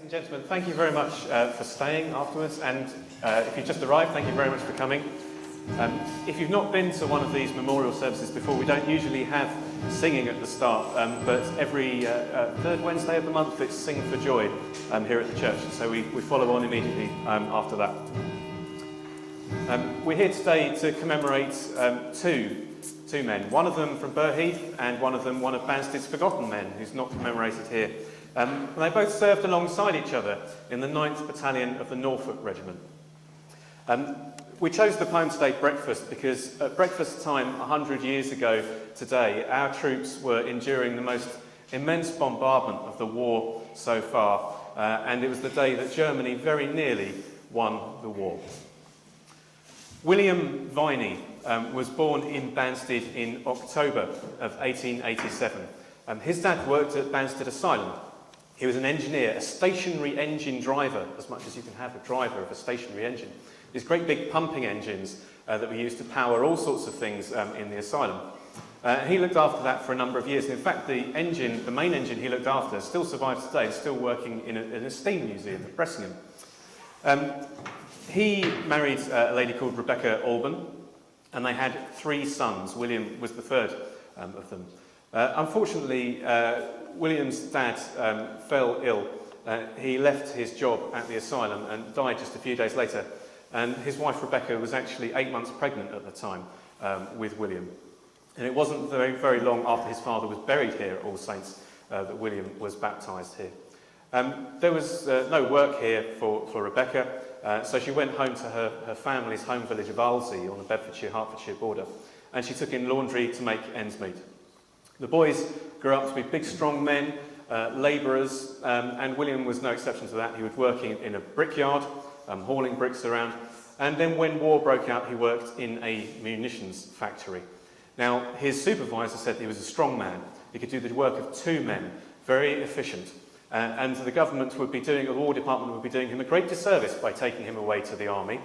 and gentlemen, thank you very much for staying afterwards, and if you've just arrived, thank you very much for coming. If you've not been to one of these memorial services before, we don't usually have singing at the start, but every third Wednesday of the month it's Sing for Joy here at the church, so we follow on immediately after that. We're here today to commemorate two men, one of them from Burheath and one of Banstead's forgotten men who's not commemorated here. They both served alongside each other in the 9th Battalion of the Norfolk Regiment. We chose the poem today, Breakfast, because at breakfast time 100 years ago today, our troops were enduring the most immense bombardment of the war so far, and it was the day that Germany very nearly won the war. William Viney was born in Banstead in October of 1887. His dad worked at Banstead Asylum. He was an engineer, a stationary engine driver, as much as you can have a driver of a stationary engine. These great big pumping engines that we used to power all sorts of things in the asylum. He looked after that for a number of years. And in fact, the main engine he looked after still survives today. It's still working in a steam museum at Bressingham. He married a lady called Rebecca Albon, and they had 3 sons. William was the third of them. Unfortunately, William's dad fell ill. He left his job at the asylum and died just a few days later. And his wife Rebecca was actually 8 months pregnant at the time with William. And it wasn't very, very long after his father was buried here at All Saints that William was baptised here. There was no work here for Rebecca, so she went home to her family's home village of Arlesey on the Bedfordshire-Hertfordshire border, and she took in laundry to make ends meet. The boys grew up to be big, strong men, labourers, and William was no exception to that. He was working in a brickyard, hauling bricks around, and then when war broke out, he worked in a munitions factory. Now, his supervisor said he was a strong man. He could do the work of 2 men, very efficient, and the the War Department would be doing him a great disservice by taking him away to the army.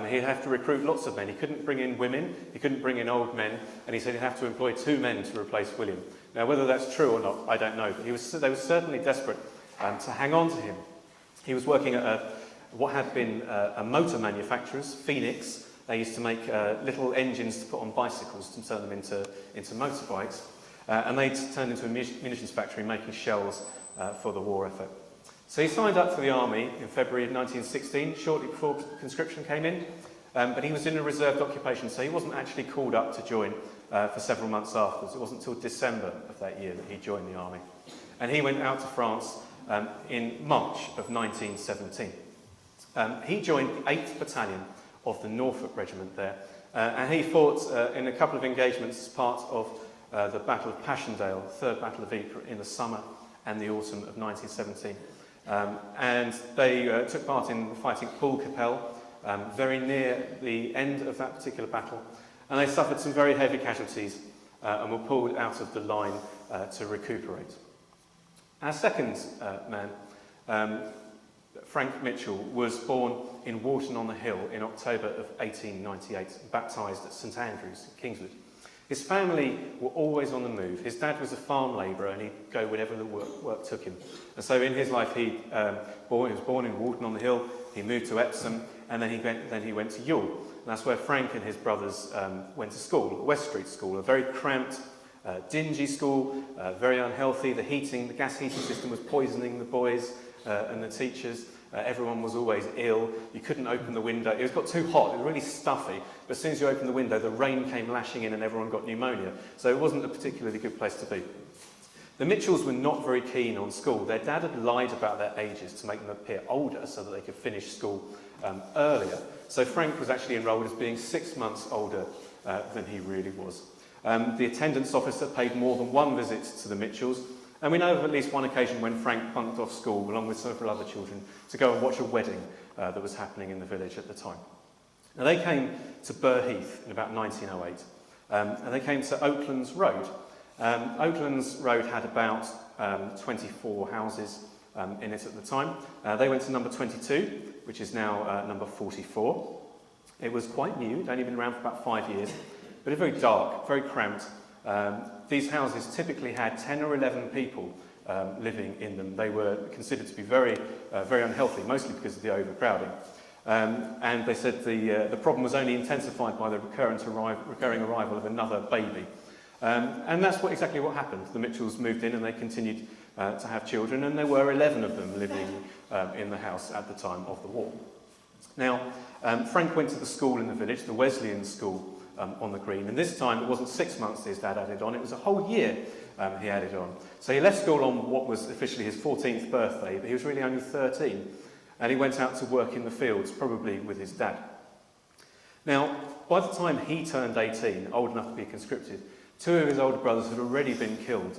He'd have to recruit lots of men. He couldn't bring in women, he couldn't bring in old men, and he said he'd have to employ 2 men to replace William. Now, whether that's true or not, I don't know, but they were certainly desperate to hang on to him. He was working at what had been a motor manufacturer's, Phoenix. They used to make little engines to put on bicycles to turn them into motorbikes, and they turned into a munitions factory making shells for the war effort. So he signed up for the army in February of 1916, shortly before conscription came in, but he was in a reserved occupation, so he wasn't actually called up to join for several months afterwards. It wasn't until December of that year that he joined the army. And he went out to France in March of 1917. He joined the 8th Battalion of the Norfolk Regiment there, and he fought in a couple of engagements as part of the Battle of Passchendaele, Third Battle of Ypres, in the summer and the autumn of 1917. And they took part in fighting Poole Capel, very near the end of that particular battle, and they suffered some very heavy casualties and were pulled out of the line to recuperate. Our second man, Frank Mitchell, was born in Walton on the Hill in October of 1898, baptised at St Andrews, Kingswood. His family were always on the move. His dad was a farm labourer and he'd go whenever the work took him. And so in his life he was born in Walton on the Hill, he moved to Epsom, and then he went to Ewell. And that's where Frank and his brothers went to school, West Street School, a very cramped, dingy school, very unhealthy. The gas heating system was poisoning the boys and the teachers. Everyone was always ill. You couldn't open the window. It got too hot. It was really stuffy. But as soon as you opened the window, the rain came lashing in and everyone got pneumonia. So it wasn't a particularly good place to be. The Mitchells were not very keen on school. Their dad had lied about their ages to make them appear older so that they could finish school earlier. So Frank was actually enrolled as being 6 months older than he really was. The attendance officer paid more than 1 visit to the Mitchells. And we know of at least one occasion when Frank bunked off school along with several other children to go and watch a wedding that was happening in the village at the time. Now they came to Burheath in about 1908, and they came to Oaklands Road. Oaklands Road had about 24 houses in it at the time. They went to number 22, which is now number 44. It was quite new, it had only been around for about 5 years, but very dark, very cramped. These houses typically had 10 or 11 people living in them. They were considered to be very unhealthy, mostly because of the overcrowding. And they said the problem was only intensified by the recurring arrival of another baby. And that's exactly what happened. The Mitchells moved in and they continued to have children, and there were 11 of them living in the house at the time of the war. Now, Frank went to the school in the village, the Wesleyan school on the Green, and this time it wasn't 6 months his dad added on, it was a whole year he added on. So he left school on what was officially his 14th birthday, but he was really only 13, and he went out to work in the fields, probably with his dad. Now, by the time he turned 18, old enough to be conscripted, 2 of his older brothers had already been killed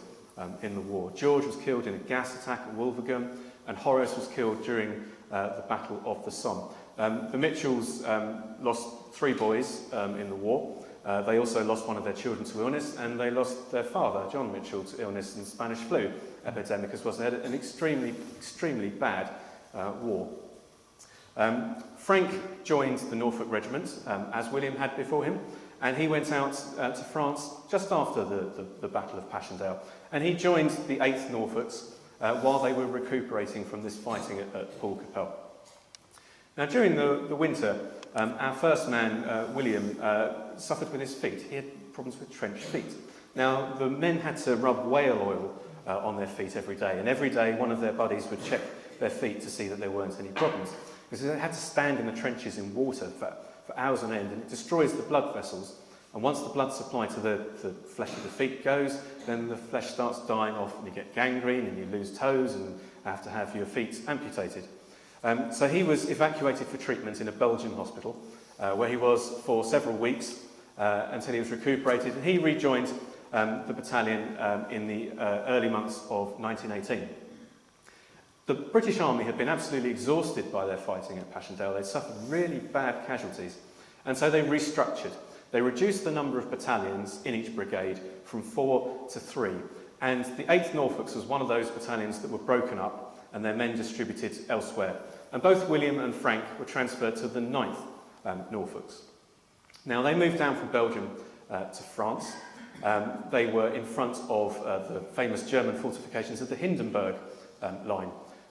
in the war. George was killed in a gas attack at Wolvergam, and Horace was killed during the Battle of the Somme. The Mitchells lost 3 boys in the war. They also lost one of their children to illness, and they lost their father, John Mitchell, to illness and Spanish flu epidemic as well. So they had an extremely bad war. Frank joined the Norfolk Regiment, as William had before him, and he went out to France just after the Battle of Passchendaele. And he joined the 8th Norfolks while they were recuperating from this fighting at Paul Capel. Now, during the winter, our first man, William, suffered with his feet. He had problems with trench feet. Now, the men had to rub whale oil on their feet every day, and every day one of their buddies would check their feet to see that there weren't any problems. Because they had to stand in the trenches in water for hours on end, and it destroys the blood vessels. And once the blood supply to the flesh of the feet goes, then the flesh starts dying off, and you get gangrene, and you lose toes, and have to have your feet amputated. So he was evacuated for treatment in a Belgian hospital, where he was for several weeks until he was recuperated, and he rejoined the battalion in the early months of 1918. The British Army had been absolutely exhausted by their fighting at Passchendaele. They'd suffered really bad casualties, and so they restructured. They reduced the number of battalions in each brigade from 4 to 3, and the 8th Norfolks was one of those battalions that were broken up and their men distributed elsewhere. And both William and Frank were transferred to the 9th Norfolks. Now, they moved down from Belgium to France. They were in front of the famous German fortifications of the Hindenburg line.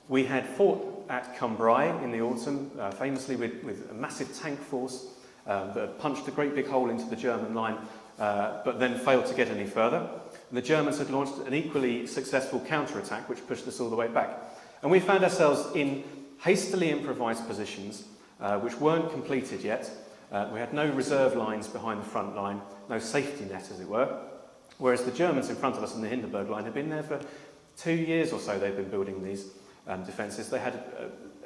We had fought at Cambrai in the autumn, famously with a massive tank force that had punched a great big hole into the German line, but then failed to get any further. And the Germans had launched an equally successful counterattack, which pushed us all the way back. And we found ourselves in hastily improvised positions, which weren't completed yet. We had no reserve lines behind the front line, no safety net, as it were, whereas the Germans in front of us in the Hindenburg line had been there for 2 years or so. They'd been building these defences. They had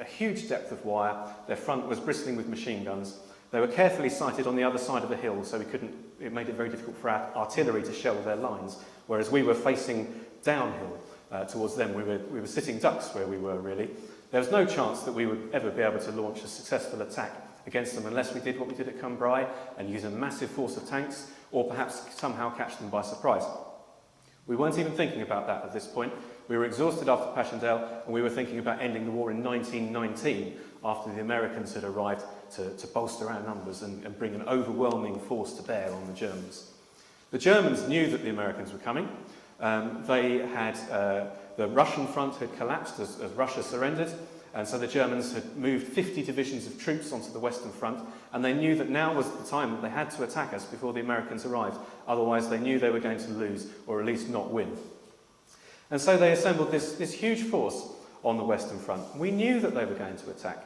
a huge depth of wire. Their front was bristling with machine guns. They were carefully sited on the other side of the hill, so it made it very difficult for our artillery to shell their lines, whereas we were facing downhill towards them. We were sitting ducks where we were, really. There was no chance that we would ever be able to launch a successful attack against them unless we did what we did at Cambrai and use a massive force of tanks, or perhaps somehow catch them by surprise. We weren't even thinking about that at this point. We were exhausted after Passchendaele, and we were thinking about ending the war in 1919 after the Americans had arrived to bolster our numbers and bring an overwhelming force to bear on the Germans. The Germans knew that the Americans were coming. The Russian front had collapsed as Russia surrendered, and so the Germans had moved 50 divisions of troops onto the Western Front, and they knew that now was the time that they had to attack us before the Americans arrived. Otherwise, they knew they were going to lose, or at least not win. And so they assembled this huge force on the Western Front. We knew that they were going to attack.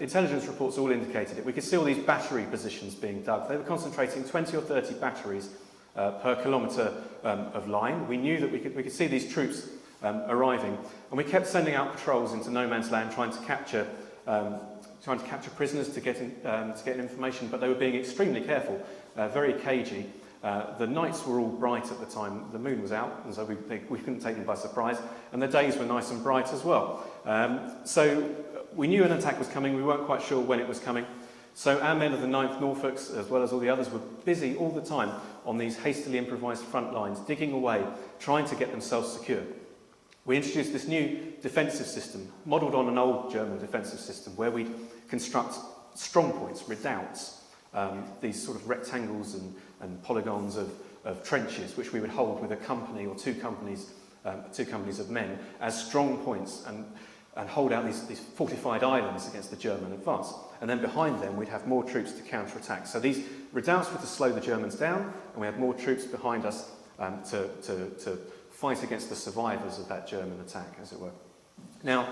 Intelligence reports all indicated it. We could see all these battery positions being dug. They were concentrating 20 or 30 batteries per kilometre of line. We knew that we could see these troops arriving, and we kept sending out patrols into no man's land, trying to capture prisoners to get information. But they were being extremely careful, very cagey. The nights were all bright at the time. The moon was out, and so we couldn't take them by surprise. And the days were nice and bright as well. So we knew an attack was coming. We weren't quite sure when it was coming. So our men of the 9th Norfolks, as well as all the others, were busy all the time on these hastily improvised front lines, digging away, trying to get themselves secure. We introduced this new defensive system, modelled on an old German defensive system, where we'd construct strong points, redoubts, these sort of rectangles and polygons of trenches, which we would hold with a company or 2 companies 2 companies of men, as strong points and hold out these fortified islands against the German advance. And then behind them we'd have more troops to counterattack. So these redoubts were to slow the Germans down, and we had more troops behind us to fight against the survivors of that German attack, as it were. Now,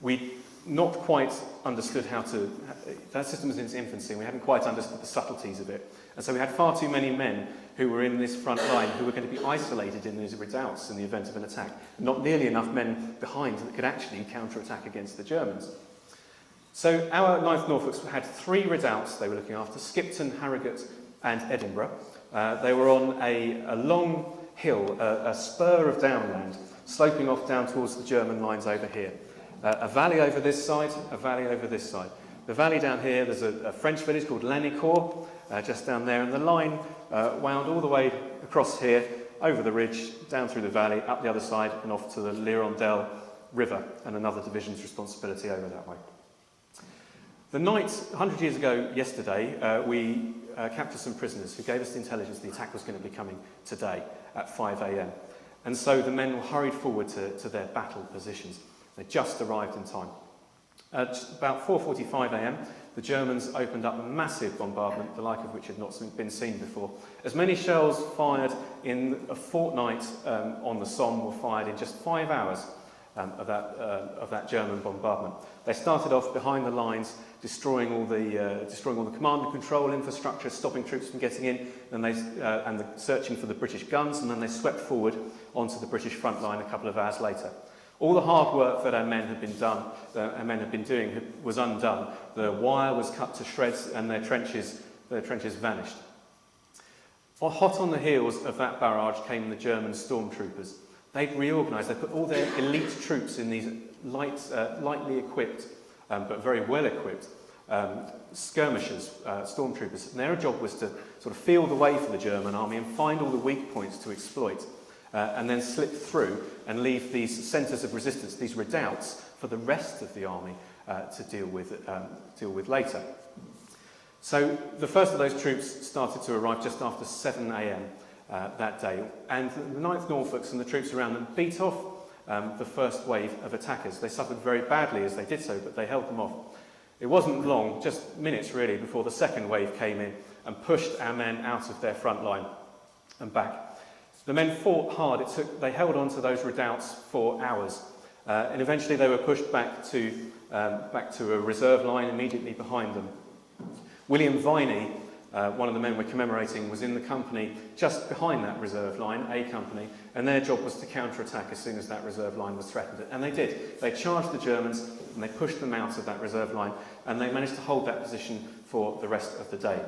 we not quite understood that system was in its infancy, and we hadn't quite understood the subtleties of it. And so we had far too many men who were in this front line who were going to be isolated in these redoubts in the event of an attack. Not nearly enough men behind that could actually counterattack against the Germans. So our 9th Norfolks had 3 redoubts they were looking after: Skipton, Harrogate and Edinburgh. They were on a long hill, a spur of downland, sloping off down towards the German lines over here. A valley over this side, a valley over this side. The valley down here, there's a French village called Lanicourt, just down there, and the line wound all the way across here, over the ridge, down through the valley, up the other side, and off to the L'Hirondelle River, and another division's responsibility over that way. The night, 100 years ago yesterday, we captured some prisoners who gave us the intelligence the attack was going to be coming today at 5 a.m. And so the men were hurried forward to their battle positions. They just arrived in time. At about 4:45 a.m, the Germans opened up a massive bombardment, the like of which had not been seen before. As many shells fired in a fortnight on the Somme were fired in just 5 hours of that German bombardment. They started off behind the lines, destroying all the command and control infrastructure, stopping troops from getting in, and searching for the British guns, and then they swept forward onto the British front line a couple of hours later. All the hard work that our men had been doing was undone. The wire was cut to shreds, and their trenches vanished. Well, hot on the heels of that barrage came the German stormtroopers. They'd reorganised. They put all their elite troops in these lightly equipped, but very well equipped skirmishers, stormtroopers. And their job was to sort of feel the way for the German army and find all the weak points to exploit. And then slip through and leave these centres of resistance, these redoubts, for the rest of the army to deal with later. So the first of those troops started to arrive just after 7 a.m. That day, and the 9th Norfolks and the troops around them beat off the first wave of attackers. They suffered very badly as they did so, but they held them off. It wasn't long, just minutes really, before the second wave came in and pushed our men out of their front line and back. The men fought hard. They held on to those redoubts for hours, and eventually they were pushed back to a reserve line immediately behind them. William Viney, one of the men we're commemorating, was in the company just behind that reserve line, A Company, and their job was to counterattack as soon as that reserve line was threatened. And they did. They charged the Germans and they pushed them out of that reserve line, and they managed to hold that position for the rest of the day.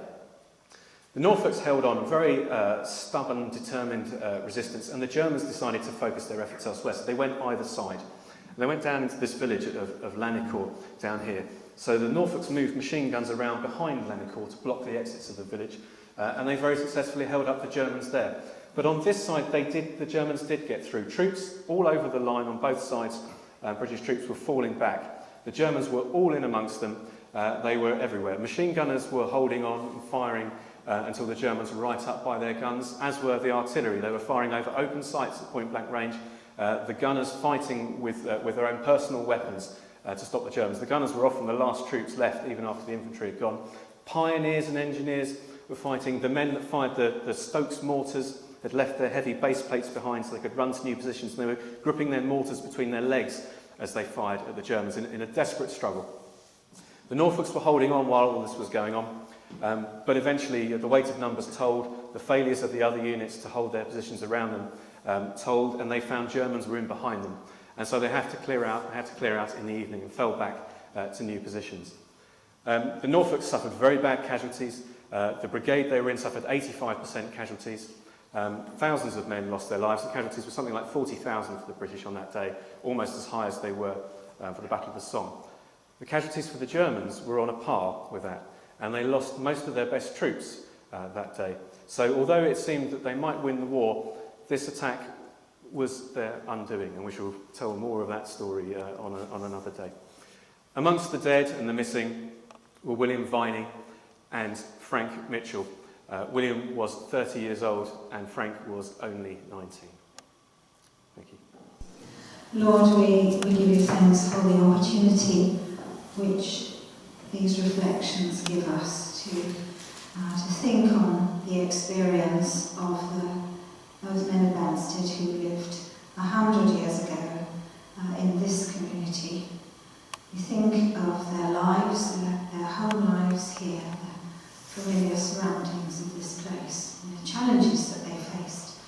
The Norfolks held on, very stubborn, determined resistance, and the Germans decided to focus their efforts elsewhere, so they went either side. They went down into this village of Lanicourt, down here. So the Norfolks moved machine guns around behind Lanicourt to block the exits of the village, and they very successfully held up the Germans there. But on this side, the Germans did get through. Troops all over the line on both sides, British troops were falling back. The Germans were all in amongst them. They were everywhere. Machine gunners were holding on and firing until the Germans were right up by their guns, as were the artillery. They were firing over open sights at point-blank range, the gunners fighting with their own personal weapons to stop the Germans. The gunners were often the last troops left, even after the infantry had gone. Pioneers and engineers were fighting. The men that fired the Stokes mortars had left their heavy base plates behind so they could run to new positions, and they were gripping their mortars between their legs as they fired at the Germans in a desperate struggle. The Norfolks were holding on while all this was going on. But eventually the weight of numbers told, the failures of the other units to hold their positions around them told, and they found Germans were in behind them. And so they had to clear out in the evening and fell back to new positions. The Norfolks suffered very bad casualties. The brigade they were in suffered 85% casualties. Thousands of men lost their lives. The casualties were something like 40,000 for the British on that day, almost as high as they were for the Battle of the Somme. The casualties for the Germans were on a par with that, and they lost most of their best troops that day. So although it seemed that they might win the war, this attack was their undoing, and we shall tell more of that story on another day. Amongst the dead and the missing were William Viney and Frank Mitchell. William was 30 years old and Frank was only 19. Thank you. Lord, we give you thanks for the opportunity which these reflections give us to think on the experience of those men of Banstead who lived 100 years ago in this community. We think of their lives, their home lives here, the familiar surroundings of this place, and the challenges that they faced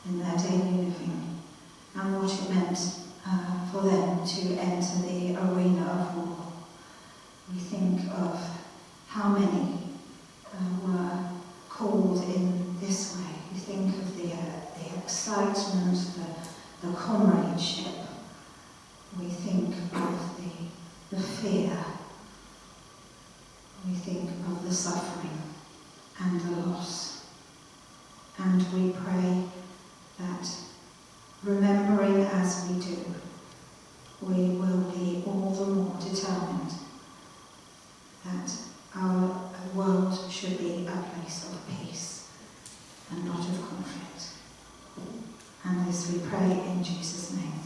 in their daily living, and what it meant for them to enter the arena of war. We think of how many were called in this way. We think of the excitement, the comradeship. We think of the fear. We think of the suffering and the loss. And we pray that, remembering as we do, we will be all the more determined that our world should be a place of peace and not of conflict. And this we pray in Jesus' name.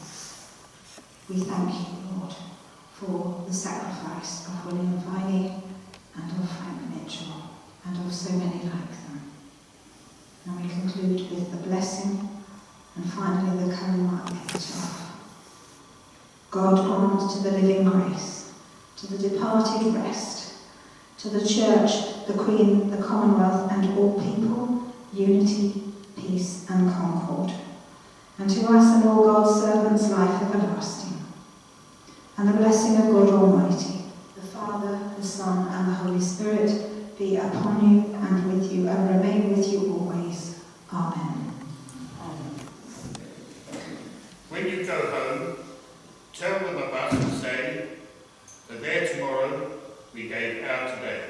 We thank you, Lord, for the sacrifice of William Viney and of Frank Mitchell and of so many like them. And we conclude with the blessing and finally the Cohenmark epitaph. God grant to the living grace, to the departed rest, to the Church, the Queen, the Commonwealth, and all people, unity, peace, and concord. And to us and all God's servants, life everlasting. And the blessing of God Almighty, the Father, the Son, and the Holy Spirit, be upon you and with you, and remain with you always. Amen. When you go home, tell them about and say that there tomorrow we gave our today.